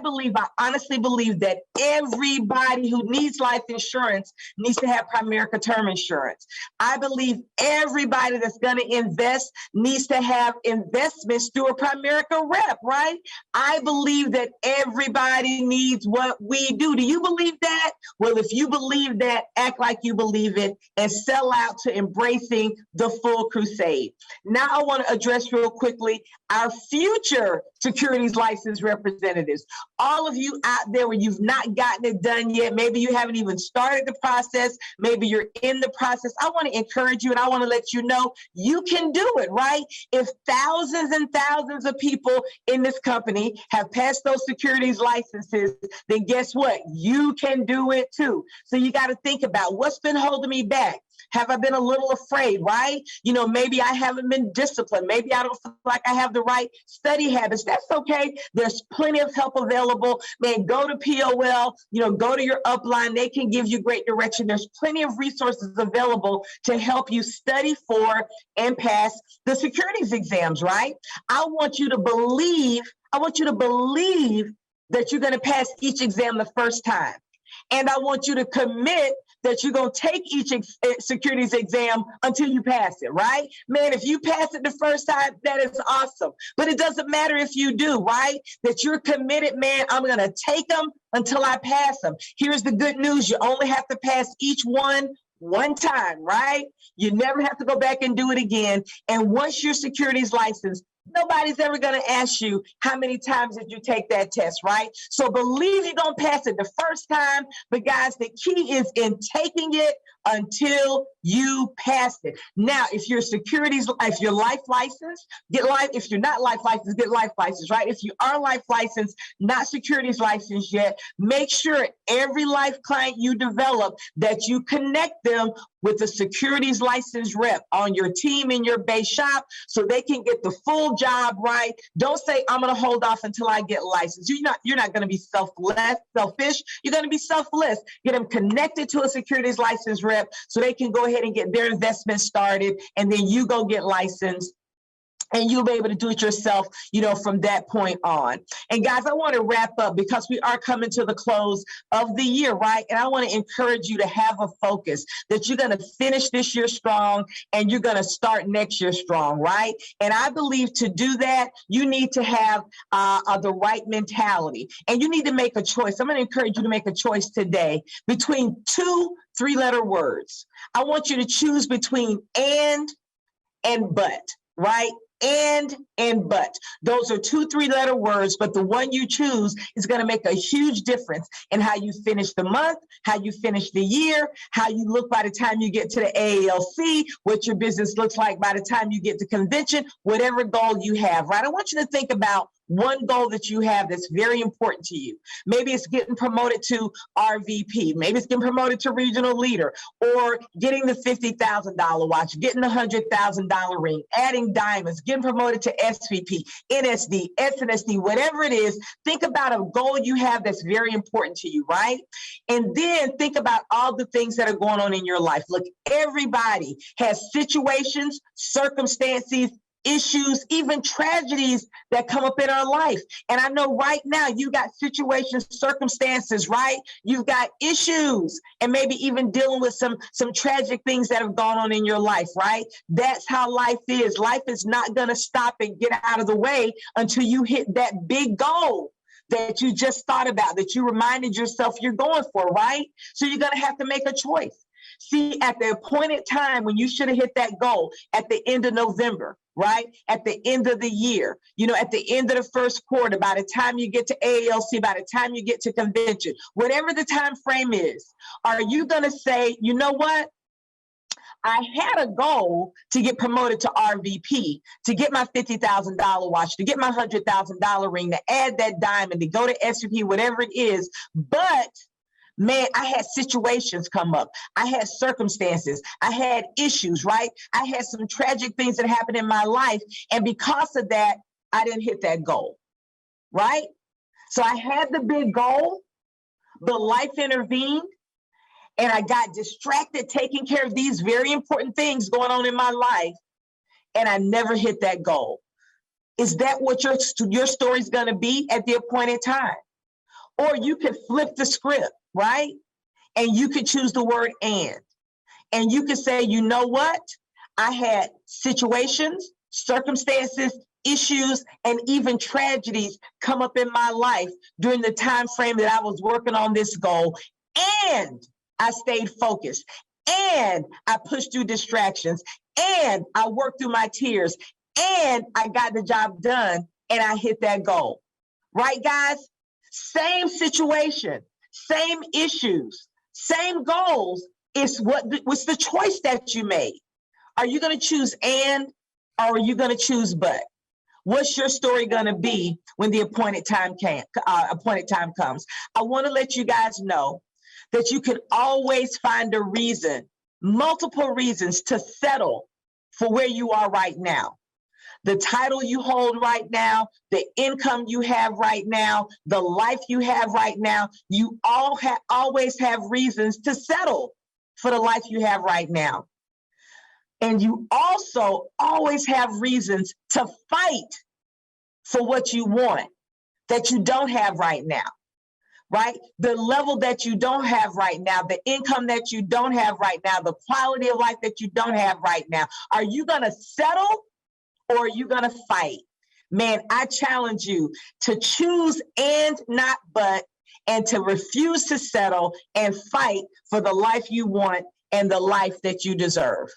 honestly believe that everybody who needs life insurance needs to have Primerica term insurance. I believe everybody that's going to invest needs to have investments through a Primerica rep, right? I believe that everybody needs what we do. Do you believe that? Well, if you believe that, act like you believe it and sell out to embracing the full crusade. Now I want to address real quickly our future securities license representatives. All of you out there where you've not gotten it done yet, maybe you haven't even started the process, maybe you're in the process, I want to encourage you and I want to let you know you can do it, right? If thousands and thousands of people in this company have passed those securities licenses, then guess what? You can do it too. So you got to think about what's been holding me back. Have I been a little afraid, right? You know, maybe I haven't been disciplined. Maybe I don't feel like I have the right study habits. That's okay. There's plenty of help available. Man, go to POL, go to your upline. They can give you great direction. There's plenty of resources available to help you study for and pass the securities exams, right? I want you to believe that you're going to pass each exam the first time. And I want you to commit that you're going to take each securities exam until you pass it, right? Man, if you pass it the first time, that is awesome. But it doesn't matter if you do, right? That you're committed, man, I'm going to take them until I pass them. Here's the good news. You only have to pass each one time, right? You never have to go back and do it again. And once your securities license, nobody's ever going to ask you how many times did you take that test, right? So believe you're going to pass it the first time. But guys, the key is in taking it until you pass it. Now, if you're life licensed, get life. If you're not life licensed, get life license, right? If you are life licensed, not securities licensed yet, make sure every life client you develop that you connect them with a securities license rep on your team in your base shop so they can get the full job, right? Don't say, I'm going to hold off until I get licensed. You're not going to be selfish. You're going to be selfless. Get them connected to a securities license rep so they can go ahead and get their investment started, and then you go get licensed. And you'll be able to do it yourself, from that point on. And guys, I want to wrap up because we are coming to the close of the year, right? And I want to encourage you to have a focus that you're going to finish this year strong and you're going to start next year strong, right? And I believe to do that, you need to have the right mentality and you need to make a choice. I'm going to encourage you to make a choice today between 2 3-letter words. I want you to choose between and but, right? And but. Those are 2 3-letter words, but the one you choose is going to make a huge difference in how you finish the month, how you finish the year, how you look by the time you get to the AALC, what your business looks like by the time you get to convention, whatever goal you have, right? I want you to think about one goal that you have that's very important to you. Maybe it's getting promoted to RVP. Maybe it's getting promoted to regional leader, or getting the $50,000 watch, getting the $100,000 ring, adding diamonds, getting promoted to SVP, NSD, SNSD, whatever it is. Think about a goal you have that's very important to you, right? And then think about all the things that are going on in your life. Look, everybody has situations, circumstances, issues, even tragedies that come up in our life. And I know right now you got situations, circumstances, right? You've got issues and maybe even dealing with some tragic things that have gone on in your life, right? That's how life is. Life is not going to stop and get out of the way until you hit that big goal that you just thought about, that you reminded yourself you're going for, right? So you're going to have to make a choice. See, at the appointed time when you should have hit that goal at the end of November, right? At the end of the year, at the end of the first quarter, by the time you get to AALC, by the time you get to convention, whatever the time frame is, are you going to say, you know what? I had a goal to get promoted to RVP, to get my $50,000 watch, to get my $100,000 ring, to add that diamond, to go to SVP, whatever it is. But Man, I had situations come up. I had circumstances. I had issues, right? I had some tragic things that happened in my life. And because of that, I didn't hit that goal, right? So I had the big goal, but life intervened and I got distracted taking care of these very important things going on in my life. And I never hit that goal. Is that what your story is going to be at the appointed time? Or you could flip the script, right? And you could choose the word and you could say, you know what? I had situations, circumstances, issues, and even tragedies come up in my life during the time frame that I was working on this goal. And I stayed focused. And I pushed through distractions. And I worked through my tears. And I got the job done. And I hit that goal. Right, guys? Same situation, same issues, same goals. It's what's the choice that you made. Are you going to choose and, or are you going to choose but? What's your story going to be when the appointed time comes? I want to let you guys know that you can always find a reason, multiple reasons to settle for where you are right now. The title you hold right now, the income you have right now, the life you have right now, you always have reasons to settle for the life you have right now. And you also always have reasons to fight for what you want that you don't have right now, right? The level that you don't have right now, the income that you don't have right now, the quality of life that you don't have right now. Are you going to settle? Or are you going to fight? Man, I challenge you to choose and not but, and to refuse to settle and fight for the life you want and the life that you deserve.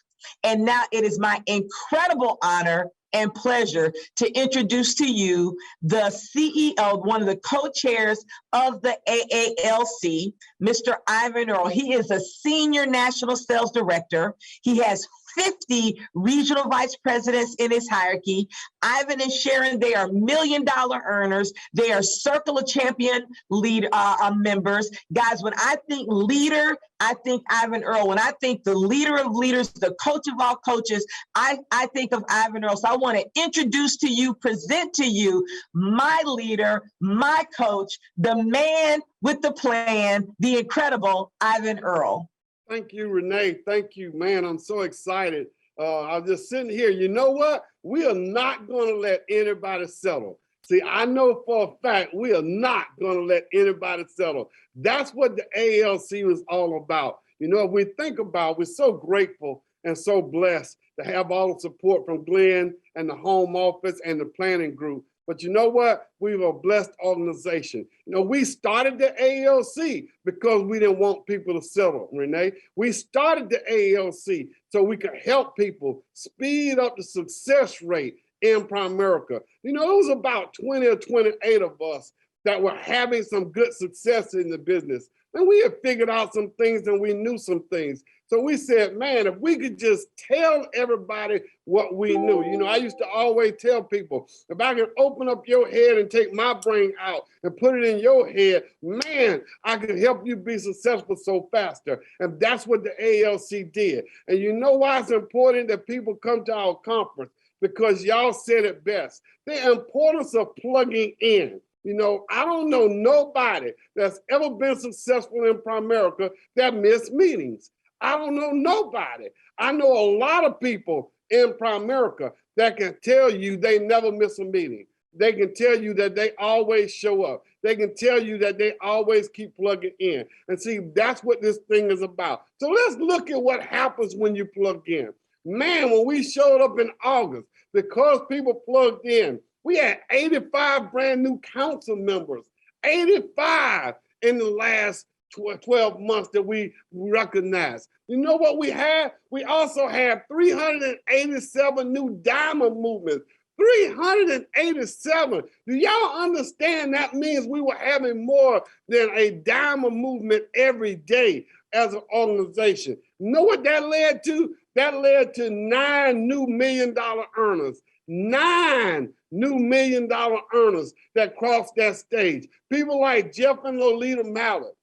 And now it is my incredible honor and pleasure to introduce to you the CEO, one of the co-chairs of the AALC, Mr. Ivan Earle. He is a senior national sales director. He has 50 regional vice presidents in his hierarchy. Ivan and Sharon, they are $1 million earners. They are Circle of Champion members. Guys, when I think leader, I think Ivan Earle. When I think the leader of leaders, the coach of all coaches, I think of Ivan Earle. So I want to introduce to you, present to you, my leader, my coach, the man with the plan, the incredible Ivan Earle. Thank you, Renee. Thank you, man. I'm so excited. I'm just sitting here. You know what? We are not going to let anybody settle. See, I know for a fact we are not going to let anybody settle. That's what the AALC was all about. You know, if we think about, we're so grateful and so blessed to have all the support from Glenn and the home office and the planning group. But you know what? We were a blessed organization. You know, we started the AALC because we didn't want people to settle, Renee. We started the AALC so we could help people speed up the success rate in Primerica. You know, it was about 20 or 28 of us that were having some good success in the business. And we had figured out some things and we knew some things. So we said, man, if we could just tell everybody what we knew. You know, I used to always tell people, if I can open up your head and take my brain out and put it in your head, man, I can help you be successful so faster. And that's what the AALC did. And you know why it's important that people come to our conference? Because y'all said it best. The importance of plugging in. You know, I don't know nobody that's ever been successful in Primerica that missed meetings. I don't know nobody. I know a lot of people in Primerica that can tell you they never miss a meeting. They can tell you that they always show up. They can tell you that they always keep plugging in. And see, that's what this thing is about. So let's look at what happens when you plug in. Man, when we showed up in August, because people plugged in, we had 85 brand new council members, 85 in the last 12 months that we recognized. You know what we had? We also had 387 new diamond movements. 387. Do y'all understand that means we were having more than a diamond movement every day as an organization? You know what that led to? That led to 9 new $1 million earners. 9 new $1 million earners that crossed that stage. People like Jeff and Lolita Mallett,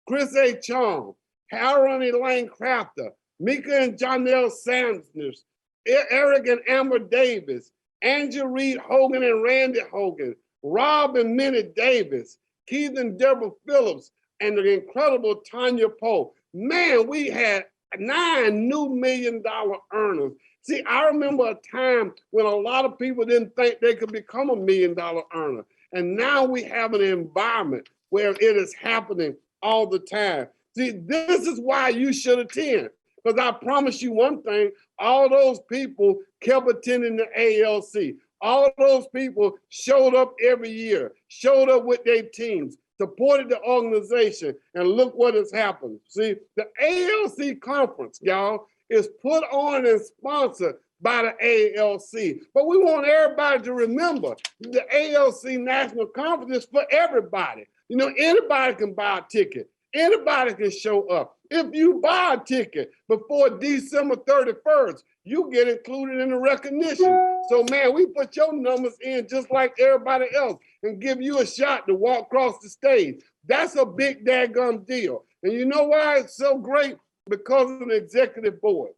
Chris A. Chong, Harold and Elaine Crafter, Mika and Jonelle Sanders, Eric and Amber Davis, Andrew Reed Hogan and Randy Hogan, Rob and Minnie Davis, Keith and Deborah Phillips, and the incredible Tanya Poe. Man, we had 9 new $1 million earners. See, I remember a time when a lot of people didn't think they could become a $1 million earner. And now we have an environment where it is happening all the time. See, this is why you should attend. Because I promise you one thing, all those people kept attending the AALC. All those people showed up every year, showed up with their teams, supported the organization, and look what has happened. See, the AALC conference, y'all, is put on and sponsored by the AALC. But we want everybody to remember the AALC National Conference is for everybody. You know, anybody can buy a ticket. Anybody can show up. If you buy a ticket before December 31st, you get included in the recognition. So man, we put your numbers in just like everybody else and give you a shot to walk across the stage. That's a big daggum deal. And you know why it's so great? Because of the executive board.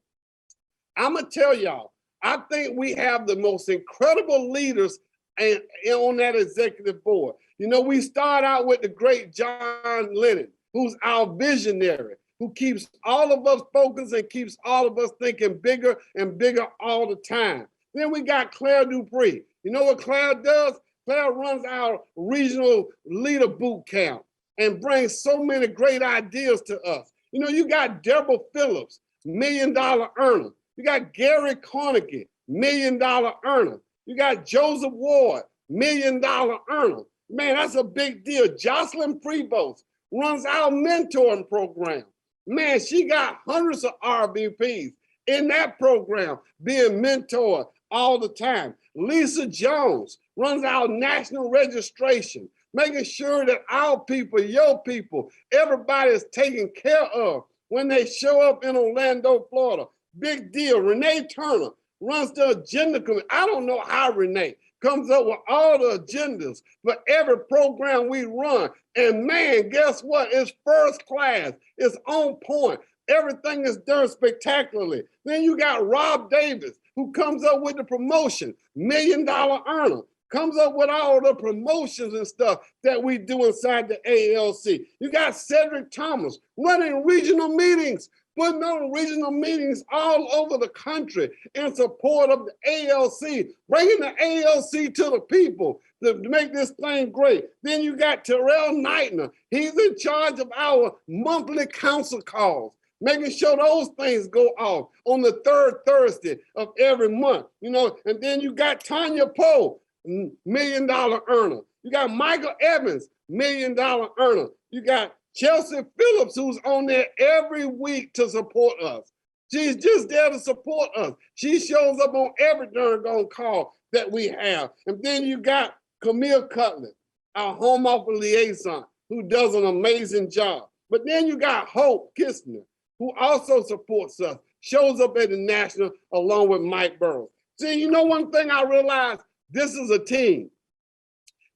I'm gonna tell y'all, I think we have the most incredible leaders on that executive board. You know, we start out with the great John Lennon, who's our visionary, who keeps all of us focused and keeps all of us thinking bigger and bigger all the time. Then we got Claire Dupree. You know what Claire does? Claire runs our regional leader boot camp and brings so many great ideas to us. You know, you got Deborah Phillips, $1 million earner. You got Gary Carnegie, $1 million earner. You got Joseph Ward, $1 million earner. Man, that's a big deal. Jocelyn Prevost runs our mentoring program. Man, she got hundreds of RVPs in that program being mentored all the time. Lisa Jones runs our national registration, making sure that our people, your people, everybody is taken care of when they show up in Orlando, Florida. Big deal. René Turner runs the agenda committee. I don't know how René comes up with all the agendas for every program we run. And man, guess what? It's first class. It's on point. Everything is done spectacularly. Then you got Rob Davis, who comes up with the promotion, $1 million earner, comes up with all the promotions and stuff that we do inside the AALC. You got Cedric Thomas running regional meetings, putting on regional meetings all over the country in support of the AALC, bringing the AALC to the people to make this thing great. Then you got Terrell Neitner. He's in charge of our monthly council calls, making sure those things go off on the third Thursday of every month, you know. And then you got Tanya Poe, $1 million earner. You got Michael Evans, $1 million earner. You got Chelsea Phillips, who's on there every week to support us. She's just there to support us. She shows up on every darn call that we have. And then you got Camille Cutler, our home office liaison, who does an amazing job. But then you got Hope Kistner, who also supports us, shows up at the National along with Mike Burrows. See, you know one thing I realized? This is a team.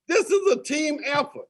This is a team effort.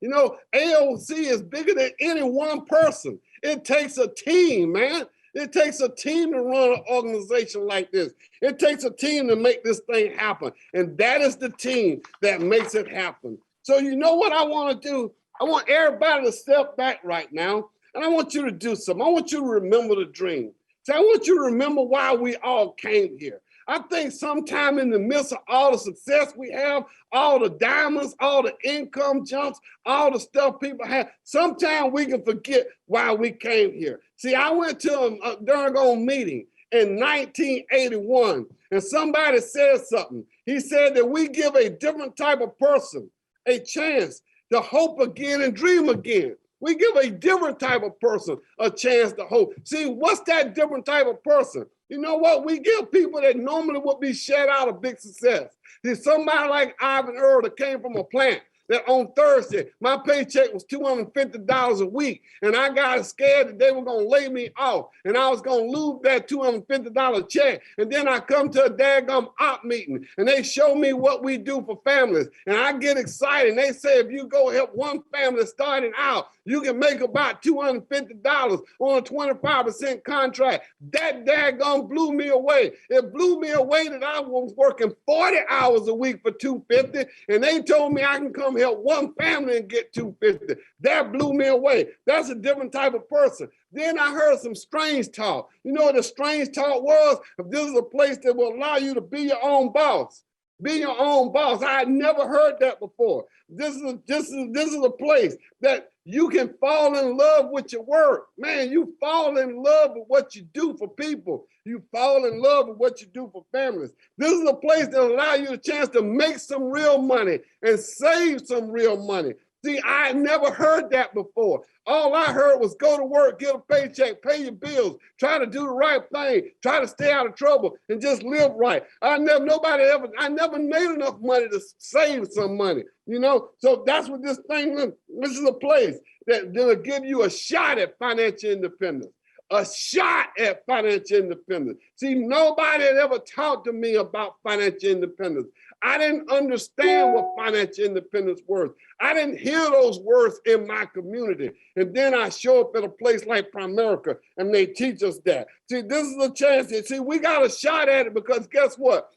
You know, AOC is bigger than any one person. It takes a team, man. It takes a team to run an organization like this. It takes a team to make this thing happen. And that is the team that makes it happen. So you know what I want to do? I want everybody to step back right now. And I want you to do something. I want you to remember the dream. So I want you to remember why we all came here. I think sometime in the midst of all the success we have, all the diamonds, all the income jumps, all the stuff people have, sometimes we can forget why we came here. See, I went to a darn meeting in 1981, and somebody said something. He said that we give a different type of person a chance to hope again and dream again. We give a different type of person a chance to hope. See, what's that different type of person? You know what? We give people that normally would be shut out of big success. There's somebody like Ivan Earle that came from a plant that on Thursday, my paycheck was $250 a week, and I got scared that they were gonna lay me off, and I was gonna lose that $250 check. And then I come to a daggum op meeting, and they show me what we do for families, and I get excited. And they say, if you go help one family starting out, you can make about $250 on a 25% contract. That daggum blew me away. It blew me away that I was working 40 hours a week for $250, and they told me I can come help one family and get $250. That blew me away. That's a different type of person. Then I heard some strange talk. You know what the strange talk was? If this is a place that will allow you to be your own boss. Be your own boss. I had never heard that before. This is a place that you can fall in love with your work. Man, you fall in love with what you do for people. You fall in love with what you do for families. This is a place that allows you a chance to make some real money and save some real money. See, I had never heard that before. All I heard was go to work, get a paycheck, pay your bills, try to do the right thing, try to stay out of trouble, and just live right. I never made enough money to save some money, you know? So that's what this thing is. This is a place that will give you a shot at financial independence. A shot at financial independence. See, nobody had ever talked to me about financial independence. I didn't understand what financial independence was. I didn't hear those words in my community. And then I show up at a place like Primerica and they teach us that. See, this is a chance. See, we got a shot at it because guess what?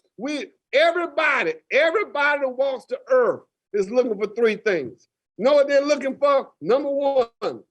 Everybody that walks the earth is looking for three things. You know what they're looking for? Number one,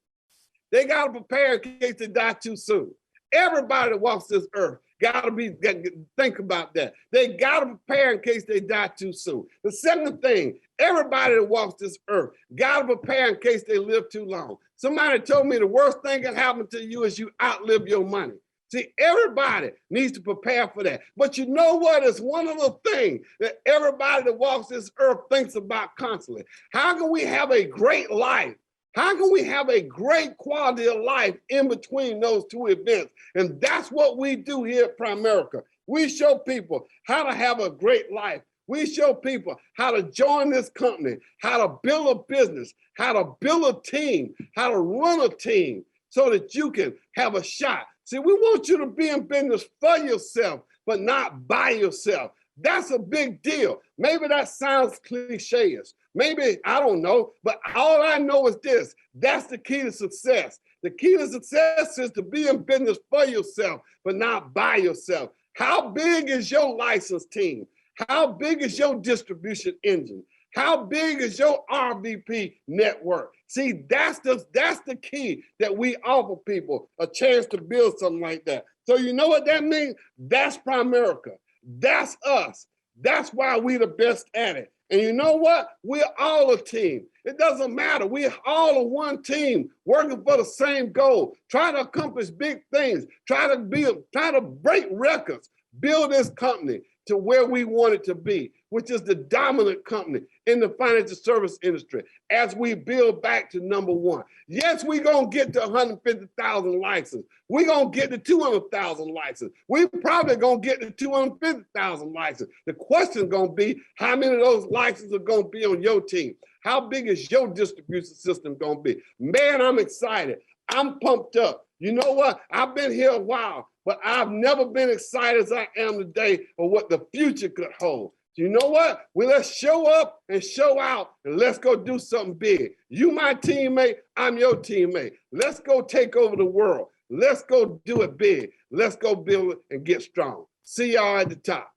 they got to prepare in case they die too soon. Everybody that walks this earth think about that. They got to prepare in case they die too soon. The second thing, everybody that walks this earth got to prepare in case they live too long. Somebody told me the worst thing that can happen to you is you outlive your money. See, everybody needs to prepare for that. But you know what? It's one of the things that everybody that walks this earth thinks about constantly. How can we have a great life? How can we have a great quality of life in between those two events? And that's what we do here at Primerica. We show people how to have a great life. We show people how to join this company, how to build a business, how to build a team, how to run a team so that you can have a shot. See, we want you to be in business for yourself, but not by yourself. That's a big deal. Maybe that sounds cliche-ish. Maybe, I don't know, but all I know is this. That's the key to success. The key to success is to be in business for yourself, but not by yourself. How big is your license team? How big is your distribution engine? How big is your RVP network? See, that's the key that we offer people, a chance to build something like that. So you know what that means? That's Primerica. That's us. That's why we're the best at it. And you know what? We're all a team. It doesn't matter. We're all a one team working for the same goal, trying to accomplish big things, trying to break records, build this company to where we want it to be, which is the dominant company in the financial service industry as we build back to number one. Yes, we're going to get to 150,000 licenses. We're going to get to 200,000 licenses. We're probably going to get to 250,000 licenses. The question is going to be how many of those licenses are going to be on your team? How big is your distribution system going to be? Man, I'm excited. I'm pumped up. You know what? I've been here a while, but I've never been excited as I am today for what the future could hold. You know what? Well, let's show up and show out and let's go do something big. You my teammate, I'm your teammate. Let's go take over the world. Let's go do it big. Let's go build it and get strong. See y'all at the top.